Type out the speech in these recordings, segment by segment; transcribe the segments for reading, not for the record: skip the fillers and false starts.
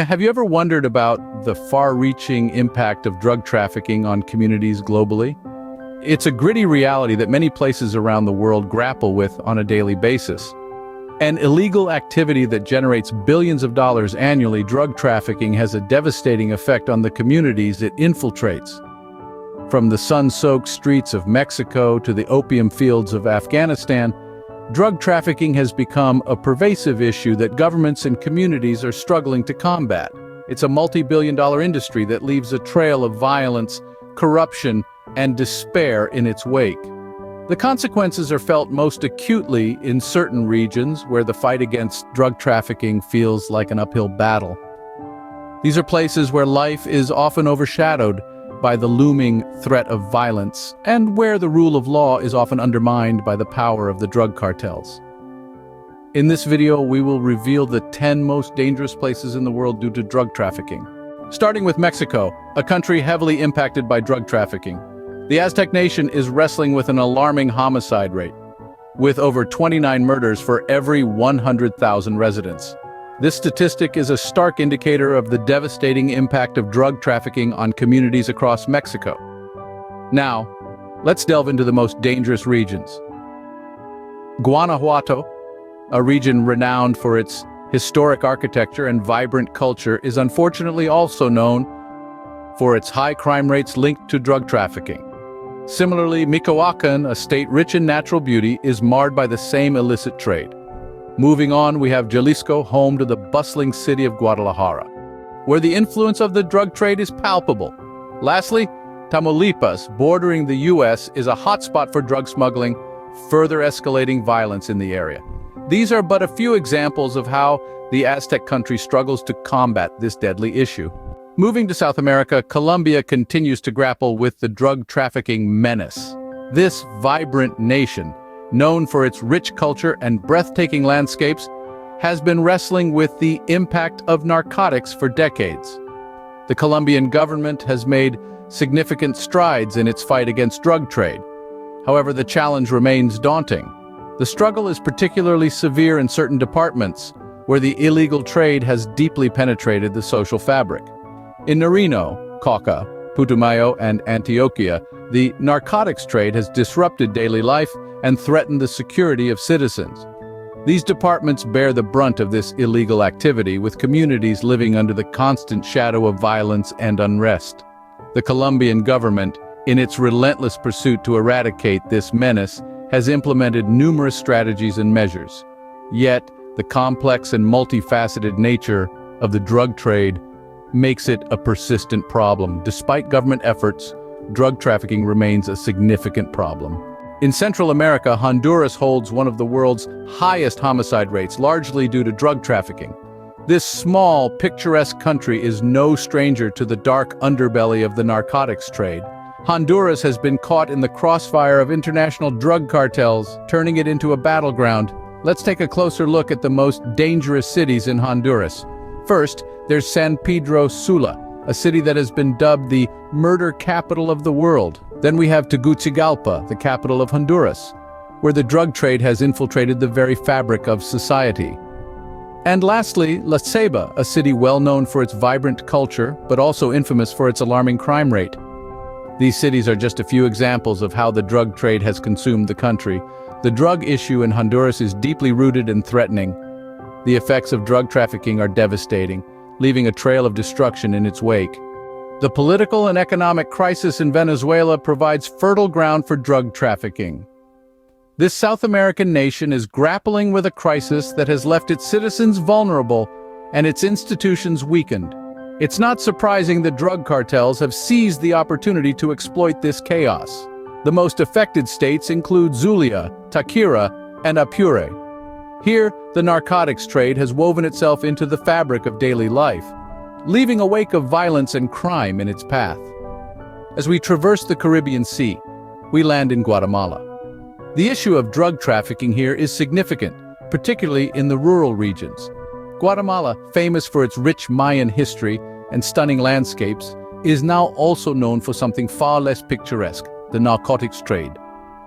Have you ever wondered about the far-reaching impact of drug trafficking on communities globally? It's a gritty reality that many places around the world grapple with on a daily basis. An illegal activity that generates billions of dollars annually, drug trafficking has a devastating effect on the communities it infiltrates. From the sun-soaked streets of Mexico to the opium fields of Afghanistan, drug trafficking has become a pervasive issue that governments and communities are struggling to combat. It's a multi-billion-dollar industry that leaves a trail of violence, corruption, and despair in its wake. The consequences are felt most acutely in certain regions where the fight against drug trafficking feels like an uphill battle. These are places where life is often overshadowed by the looming threat of violence, and where the rule of law is often undermined by the power of the drug cartels. In this video, we will reveal the 10 most dangerous places in the world due to drug trafficking. Starting with Mexico, a country heavily impacted by drug trafficking. The Aztec nation is wrestling with an alarming homicide rate, with over 29 murders for every 100,000 residents. This statistic is a stark indicator of the devastating impact of drug trafficking on communities across Mexico. Now, let's delve into the most dangerous regions. Guanajuato, a region renowned for its historic architecture and vibrant culture, is unfortunately also known for its high crime rates linked to drug trafficking. Similarly, Michoacán, a state rich in natural beauty, is marred by the same illicit trade. Moving on, we have Jalisco, home to the bustling city of Guadalajara, where the influence of the drug trade is palpable. Lastly, Tamaulipas, bordering the U.S., is a hotspot for drug smuggling, further escalating violence in the area. These are but a few examples of how the Aztec country struggles to combat this deadly issue. Moving to South America, Colombia continues to grapple with the drug trafficking menace. This vibrant nation, known for its rich culture and breathtaking landscapes, has been wrestling with the impact of narcotics for decades. The Colombian government has made significant strides in its fight against drug trade. However, the challenge remains daunting. The struggle is particularly severe in certain departments, where the illegal trade has deeply penetrated the social fabric. In Nariño, Cauca, Putumayo, and Antioquia, the narcotics trade has disrupted daily life and threatened the security of citizens. These departments bear the brunt of this illegal activity, with communities living under the constant shadow of violence and unrest. The Colombian government, in its relentless pursuit to eradicate this menace, has implemented numerous strategies and measures. Yet, the complex and multifaceted nature of the drug trade makes it a persistent problem. Despite government efforts, drug trafficking remains a significant problem. In Central America, Honduras holds one of the world's highest homicide rates, largely due to drug trafficking. This small, picturesque country is no stranger to the dark underbelly of the narcotics trade. Honduras has been caught in the crossfire of international drug cartels, turning it into a battleground. Let's take a closer look at the most dangerous cities in Honduras. First, there's San Pedro Sula, a city that has been dubbed the murder capital of the world. Then we have Tegucigalpa, the capital of Honduras, where the drug trade has infiltrated the very fabric of society. And lastly, La Ceiba, a city well known for its vibrant culture, but also infamous for its alarming crime rate. These cities are just a few examples of how the drug trade has consumed the country. The drug issue in Honduras is deeply rooted and threatening. The effects of drug trafficking are devastating, leaving a trail of destruction in its wake. The political and economic crisis in Venezuela provides fertile ground for drug trafficking. This South American nation is grappling with a crisis that has left its citizens vulnerable and its institutions weakened. It's not surprising that drug cartels have seized the opportunity to exploit this chaos. The most affected states include Zulia, Táchira, and Apure. Here, the narcotics trade has woven itself into the fabric of daily life, leaving a wake of violence and crime in its path. As we traverse the Caribbean Sea, we land in Guatemala. The issue of drug trafficking here is significant, particularly in the rural regions. Guatemala, famous for its rich Mayan history and stunning landscapes, is now also known for something far less picturesque: the narcotics trade.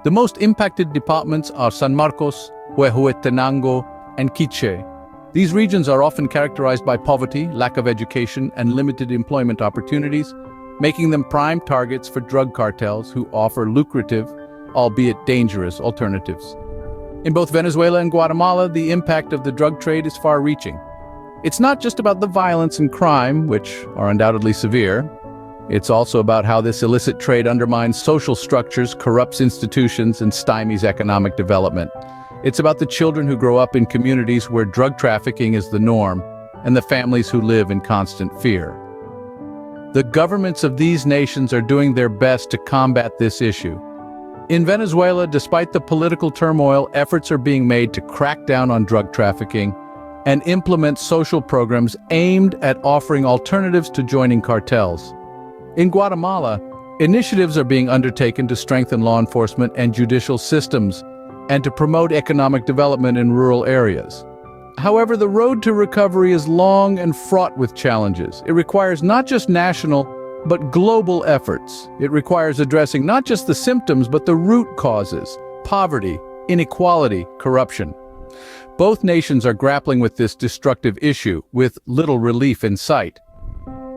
The most impacted departments are San Marcos, Huehuetenango, and Quiché, These regions are often characterized by poverty, lack of education, and limited employment opportunities, making them prime targets for drug cartels who offer lucrative, albeit dangerous, alternatives. In both Venezuela and Guatemala, the impact of the drug trade is far-reaching. It's not just about the violence and crime, which are undoubtedly severe. It's also about how this illicit trade undermines social structures, corrupts institutions, and stymies economic development. It's about the children who grow up in communities where drug trafficking is the norm, and the families who live in constant fear. The governments of these nations are doing their best to combat this issue. In Venezuela, despite the political turmoil, efforts are being made to crack down on drug trafficking and implement social programs aimed at offering alternatives to joining cartels. In Guatemala, initiatives are being undertaken to strengthen law enforcement and judicial systems and to promote economic development in rural areas. However, the road to recovery is long and fraught with challenges. It requires not just national, but global efforts. It requires addressing not just the symptoms, but the root causes: poverty, inequality, corruption. Both nations are grappling with this destructive issue, with little relief in sight.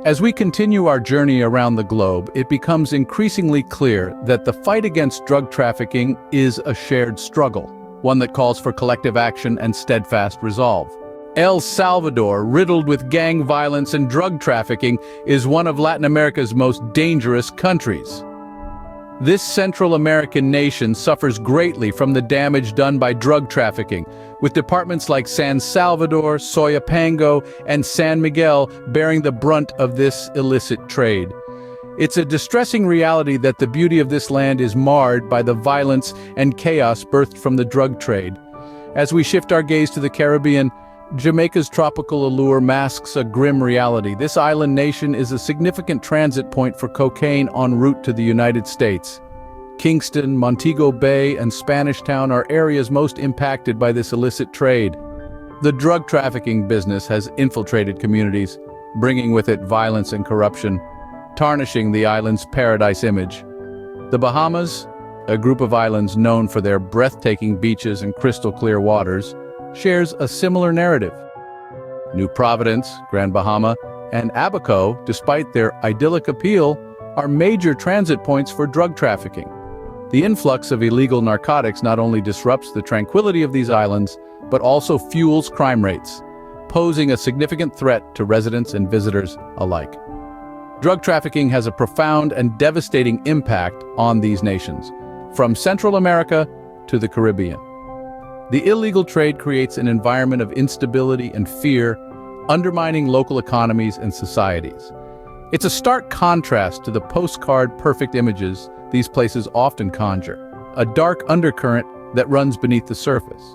As we continue our journey around the globe, it becomes increasingly clear that the fight against drug trafficking is a shared struggle, one that calls for collective action and steadfast resolve. El Salvador, riddled with gang violence and drug trafficking, is one of Latin America's most dangerous countries. This Central American nation suffers greatly from the damage done by drug trafficking, with departments like San Salvador, Soyapango, and San Miguel bearing the brunt of this illicit trade. It's a distressing reality that the beauty of this land is marred by the violence and chaos birthed from the drug trade. As we shift our gaze to the Caribbean, Jamaica's tropical allure masks a grim reality. This island nation is a significant transit point for cocaine en route to the United States. Kingston, Montego Bay, and Spanish Town are areas most impacted by this illicit trade. The drug trafficking business has infiltrated communities, bringing with it violence and corruption, tarnishing the island's paradise image. The Bahamas, a group of islands known for their breathtaking beaches and crystal-clear waters, shares a similar narrative. New Providence, Grand Bahama, and Abaco, despite their idyllic appeal, are major transit points for drug trafficking. The influx of illegal narcotics not only disrupts the tranquility of these islands, but also fuels crime rates, posing a significant threat to residents and visitors alike. Drug trafficking has a profound and devastating impact on these nations, from Central America to the Caribbean. The illegal trade creates an environment of instability and fear, undermining local economies and societies. It's a stark contrast to the postcard perfect images these places often conjure, a dark undercurrent that runs beneath the surface.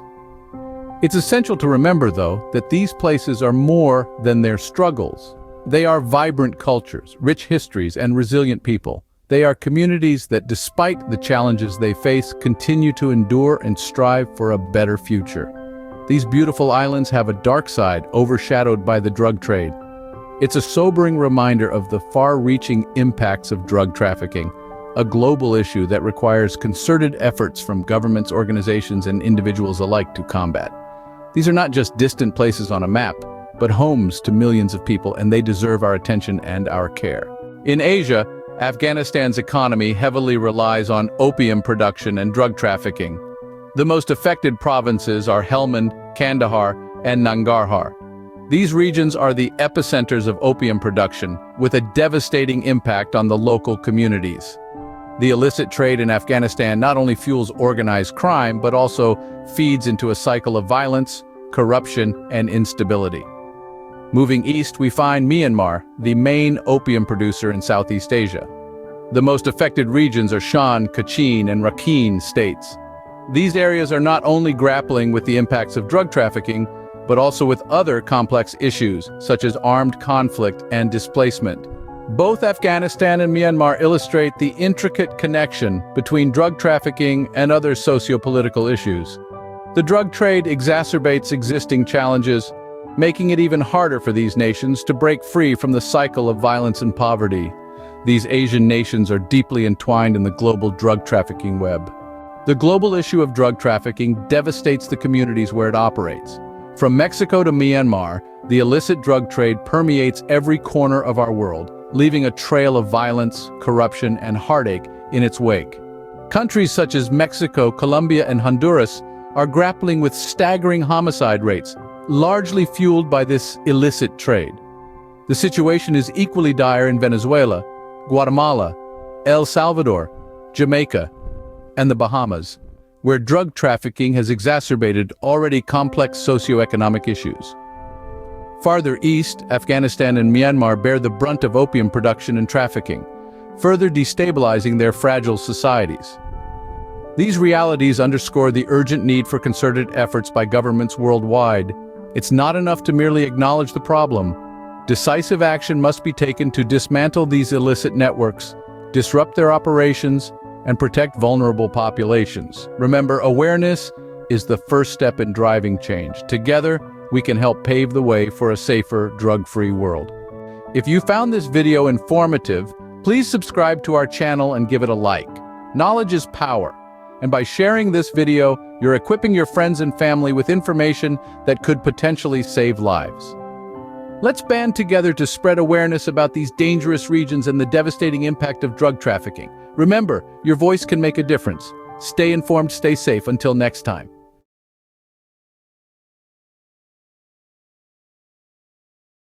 It's essential to remember, though, that these places are more than their struggles. They are vibrant cultures, rich histories, and resilient people. They are communities that, despite the challenges they face, continue to endure and strive for a better future. These beautiful islands have a dark side overshadowed by the drug trade. It's a sobering reminder of the far-reaching impacts of drug trafficking, a global issue that requires concerted efforts from governments, organizations, and individuals alike to combat. These are not just distant places on a map, but homes to millions of people, and they deserve our attention and our care. In Asia, Afghanistan's economy heavily relies on opium production and drug trafficking. The most affected provinces are Helmand, Kandahar, and Nangarhar. These regions are the epicenters of opium production, with a devastating impact on the local communities. The illicit trade in Afghanistan not only fuels organized crime, but also feeds into a cycle of violence, corruption, and instability. Moving east, we find Myanmar, the main opium producer in Southeast Asia. The most affected regions are Shan, Kachin, and Rakhine states. These areas are not only grappling with the impacts of drug trafficking, but also with other complex issues, such as armed conflict and displacement. Both Afghanistan and Myanmar illustrate the intricate connection between drug trafficking and other socio-political issues. The drug trade exacerbates existing challenges, making it even harder for these nations to break free from the cycle of violence and poverty. These Asian nations are deeply entwined in the global drug trafficking web. The global issue of drug trafficking devastates the communities where it operates. From Mexico to Myanmar, the illicit drug trade permeates every corner of our world, leaving a trail of violence, corruption, and heartache in its wake. Countries such as Mexico, Colombia, and Honduras are grappling with staggering homicide rates, largely fueled by this illicit trade. The situation is equally dire in Venezuela, Guatemala, El Salvador, Jamaica, and the Bahamas, where drug trafficking has exacerbated already complex socioeconomic issues. Farther east, Afghanistan and Myanmar bear the brunt of opium production and trafficking, further destabilizing their fragile societies. These realities underscore the urgent need for concerted efforts by governments worldwide. It's not enough to merely acknowledge the problem. Decisive action must be taken to dismantle these illicit networks, disrupt their operations, and protect vulnerable populations. Remember, awareness is the first step in driving change. Together, we can help pave the way for a safer, drug-free world. If you found this video informative, please subscribe to our channel and give it a like. Knowledge is power, and by sharing this video, you're equipping your friends and family with information that could potentially save lives. Let's band together to spread awareness about these dangerous regions and the devastating impact of drug trafficking. Remember, your voice can make a difference. Stay informed, stay safe. Until next time.